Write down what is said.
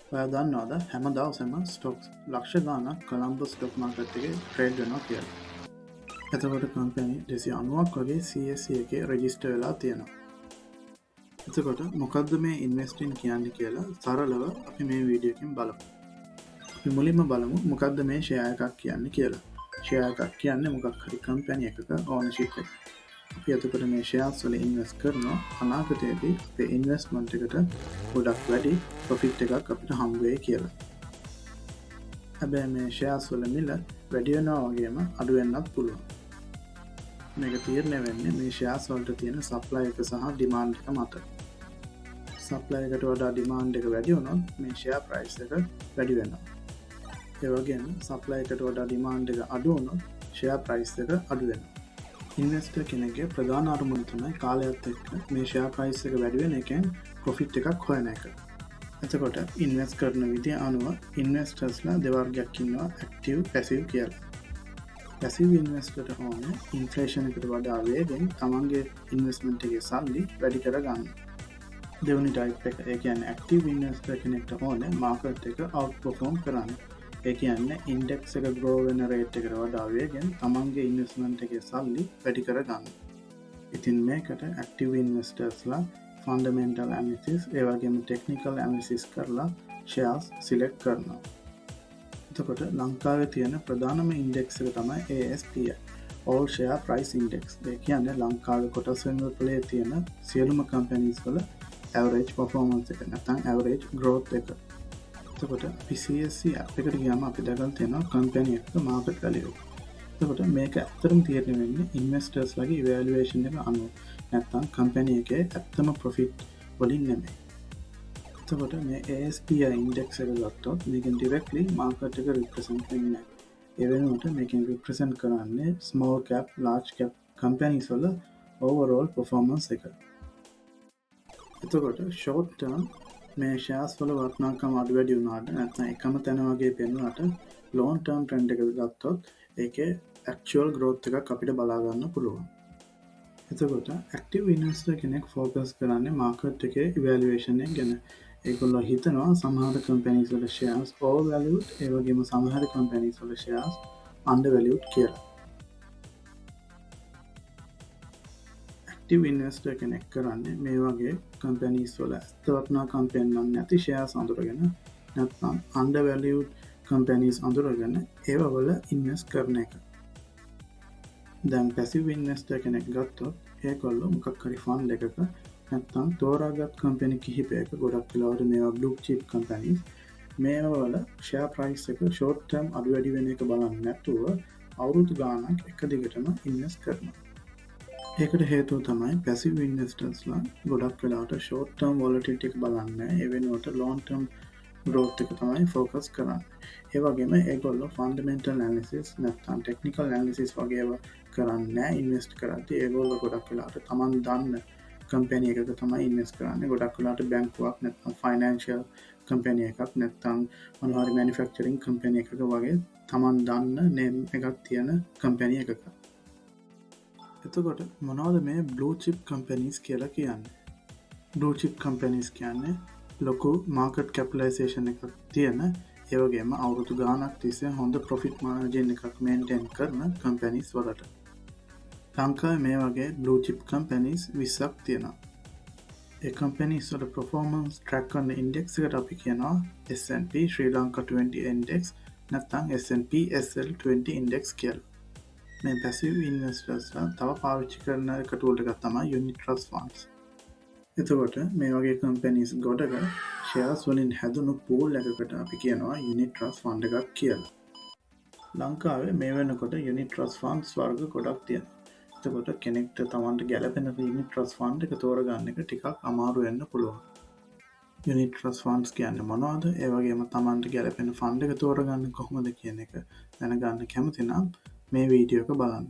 ඔයා දන්නවද හැම දවසම ස්ටොක්ස් ලක්ෂ ගානක් කොළඹ ස්ටොක් මාකට් එකේ ට්‍රේඩ් වෙනවා කියලා. එතකොට කම්පැනි 290ක් වගේ CSE එකේ රෙජිස්ටර් වෙලා තියෙනවා. එතකොට මොකද්ද මේ ඉන්වෙස්ටින් කියන්නේ කියලා සරලව අපි මේ වීඩියෝ එකෙන් බලමු. අපි මුලින්ම බලමු මොකද්ද මේ ෂෙයා එකක් කියන්නේ කියලා. ෂෙයා එකක් කියන්නේ මොකක් හරි කම්පැනි එකක ඕනර්ෂිප් එක. අපි එතකොට මේ ෂෙයාර්ස් වල ඉන්වෙස්ට් කරනවා අනාගතයේදී අපේ ඉන්වෙස්ට්මන්ට් එකට ගොඩක් වැඩි ප්‍රොෆිට් එකක් අපිට හම්බ වෙයි කියලා. හැබැයි මේ ෂෙයාර්ස් වල මිල වැඩි වෙනවා වගේම අඩු වෙන්නත් පුළුවන්. මේක තීරණය වෙන්නේ මේ ෂෙයාර්ස් වලට තියෙන සප්ලයි එක සහ ඩිමාන්ඩ් එක මත. සප්ලයි එකට වඩා ඩිමාන්ඩ් එක වැඩි වුණොත් මේ ෂෙයා ප්‍රයිස් එක වැඩි වෙනවා. ඒ වගේම සප්ලයි එකට වඩා ඩිමාන්ඩ් එක අඩු වුණොත් ෂෙයා ප්‍රයිස් එක අඩු වෙනවා. ඉන්වෙස්ටර් කෙනෙක්ගේ ප්‍රධාන අරමුණ තමයි කාලයත් එක්ක මේ ෂෙයා ප්‍රයිස් එක වැඩි වෙන එකෙන් ප්‍රොෆිට් එකක් හොයන එක. එතකොට ඉන්වෙස්ට් කරන විදිය අනුව ඉන්වෙස්ටර්ස්ලා දෙවර්ගයක් ඉන්නවා ඇක්ටිව් පැසිව් කියලා. පැසිව් ඉන්වෙස්ටර්ට ඕනේ ඉන්ෆ්ලේෂන් එකට වඩා වේගෙන් තමන්ගේ ඉන්වෙස්ට්මන්ට් එකේ සල්ලි වැඩි කරගන්න. දෙවෙනි ටයිප් එක ඒ කියන්නේ ඇක්ටිව් ඉන්වෙස්ටර් කෙනෙක්ට ඕනේ මාකට් එක අවුට්පර්ෆෝම් කරන්න. ඒ කියන්නේ ඉන්ඩෙක්ස් එක ග්‍රෝ වෙන රේට් එකට වඩා වේගෙන් තමන්ගේ ඉන්වෙස්ට්මන්ට් එකේ සල්ලි වැඩි කරගන්න. ඉතින් මේකට ඇක්ටිව් ඉන්වෙස්ටර්ස්ලා ෆන්ඩමෙන්ටල් ඇනලිසිස් ඒ වගේම ටෙක්නිකල් ඇනලිසිස් කරලා ෂෙයාර්ස් සිලෙක්ට් කරනවා. එතකොට ලංකාවේ තියෙන ප්‍රධානම ඉන්ඩෙක්ස් එක තමයි ASPI All Share Price Index. ඒ කියන්නේ ලංකාවේ කොටස් වෙනවලේ තියෙන සියලුම කම්පැනිස් වල average performance එක නැත්නම් average growth එක. එතකොට අපි CSE app එකට ගියාම අපි දැකලා තියෙනවා කම්පැනි එක මාකට් වැලියු. එතකොට මේක ඇත්තටම තීරණය වෙන්නේ ඉන්වෙස්ටර්ස් ලගේ ඉවැලුවේෂන් එක අනුව. නැත්නම් කම්පැනි එකේ ඇත්තම ප්‍රොෆිට් වලින් නෙමෙයි. එතකොට මේ ASPI ඉන්ඩෙක්ස් එක ගත්තොත් මේකෙන් ඩිරෙක්ට්ලි මාකට් එක රිප්‍රසන්ට් වෙන්නේ නැහැ. ඒ වෙනුවට මේකෙන් රිප්‍රසන්ට් කරන්නේ small cap, large cap companies වල ඕවර්ऑल performance එක. එතකොට ෂෝට් ටර්ම් මේ ෂෙයාර්ස් වල වටිනාකම අඩු වැඩි වුණාට නැත්නම් එකම තැන වගේ පෙනුනට ලොන්ග් ටර්ම් ට්‍රෙන්ඩ් එක ගත්තොත් ඒකේ ඇක්චුවල් growth එකක් අපිට බලා ගන්න පුළුවන්. එතකොට ඇක්ටිව් ඉන්වෙස්ටර් කෙනෙක් ෆෝකස් කරන්නේ මාකට් එකේ ඉවැලුවේෂන් එක ගැන. ඒගොල්ලෝ හිතනවා සමහර කම්පැනිස් වල ෂෙයාර්ස් ඕවර් වැලියුඩ් ඒ වගේම සමහර කම්පැනිස් වල ෂෙයාර්ස් අන්ඩර් වැලියුඩ් කියලා. ඇක්ටිව් ඉන්වෙස්ටර් කෙනෙක් කරන්නේ මේ වගේ කම්පැනිස් වල ඇත්ත වටිනාකම් පෙන්වන්නේ නැති ෂෙයාර්ස් අඳුරගෙන නැත්නම් අන්ඩර් වැලියුඩ් කම්පැනිස් අඳුරගෙන ඒව වල ඉන්වෙස්ට් කරන එක. දැන් පැසිව් ඉන්වෙස්ටර් කෙනෙක් ගත්තොත් ඒගොල්ලෝ මොකක් හරි ෆන්ඩ් එකක නැත්නම් තෝරාගත් කම්පැනි කිහිපයක ගොඩක් වෙලාවට මේවා බ්ලූ චිප් කම්පැනිස් මේවා වල ෂෙයා ප්‍රයිස් එක ෂෝට් ටර්ම් අඩු වැඩි වෙන එක බලන්නේ නැතුව අවුරුදු ගාණක් එක දිගටම ඉන්වෙස්ට් කරනවා. ඒකට හේතුව තමයි පැසිව් ඉන්වෙස්ටර්ස්ලා ගොඩක් වෙලාවට ෂෝට් ටර්ම් වොලටිලිටි එක බලන්නේ. ඒ වෙනුවට ලොන්ග් ටර්ම් growth එක තමයි ફોකස් කරන්නේ. ඒ වගේම ඒගොල්ලෝ ෆන්ඩමෙන්ටල් ඇනලිසිස් නැත්නම් ටෙක්නිකල් ඇනලිසිස් වගේ ඒවා කරන්නේ නැහැ ඉන්වෙස්ට් කරද්දී. ඒගොල්ලෝ ගොඩක් වෙලාවට තමන් දන්න කම්පැනි එකක තමයි ඉන්වෙස්ට් කරන්නේ. ගොඩක් වෙලාවට බැංකුවක් නැත්නම් ෆයිනෑන්ෂියල් කම්පැනි එකක් නැත්නම් මොනවා හරි මැනුෆැක්චරින් කම්පැනි එකක වගේ තමන් දන්න නේම් එකක් තියෙන කම්පැනි එකක. එතකොට මොනවද මේ බ්ලූ චිප් කම්පැනිස් කියලා කියන්නේ? බ්ලූ චිප් කම්පැනිස් කියන්නේ ලොකු මාකට් කැපිටලයිසේෂන් එකක් තියෙන ඒ වගේම අවුරුදු ගාණක් තිස්සේ හොඳ ප්‍රොෆිට් මාර්ජින් එකක් මේන්ටේන් කරන කම්පැනිස් වලට. ලංකාවේ මේ වගේ බ්ලූ චිප් කම්පැනිස් 20ක් තියෙනවා. ඒ කම්පැනිස් වල performance track කරන ඉන්ඩෙක්ස් එකට අපි කියනවා S&P Sri Lanka 20 Index නැත්නම් S&P SL20 Index කියලා. මේ පැසිව් ඉන්වෙස්ටර්ස්ලා තව පාවිච්චි කරන එක ටූල් එකක් තමයි යුනිට් ට්‍රස්ට් ෆන්ඩ්ස්. එතකොට මේ වගේ කම්පැනිස් ගොඩක ෂෙයාර්ස් වලින් හැදුණු පූල් එකකට අපි කියනවා යුනිට් ට්‍රස්ට් ෆන්ඩ් එකක් කියලා. ලංකාවේ මේ වෙනකොට යුනිට් ට්‍රස්ට් ෆන්ඩ්ස් වර්ග ගොඩක් තියෙනවා. එතකොට කෙනෙක්ට තමන්ට ගැලපෙන යුනිට් ට්‍රස්ට් ෆන්ඩ් එක තෝරගන්න එක ටිකක් අමාරු වෙන්න පුළුවන්. යුනිට් ට්‍රස්ට් ෆන්ඩ්ස් කියන්නේ මොනවද? ඒ වගේම තමන්ට ගැලපෙන ෆන්ඩ් එක තෝරගන්න කොහොමද කියන එක දැනගන්න කැමති නම් මේ වීඩියෝ එක බලන්න.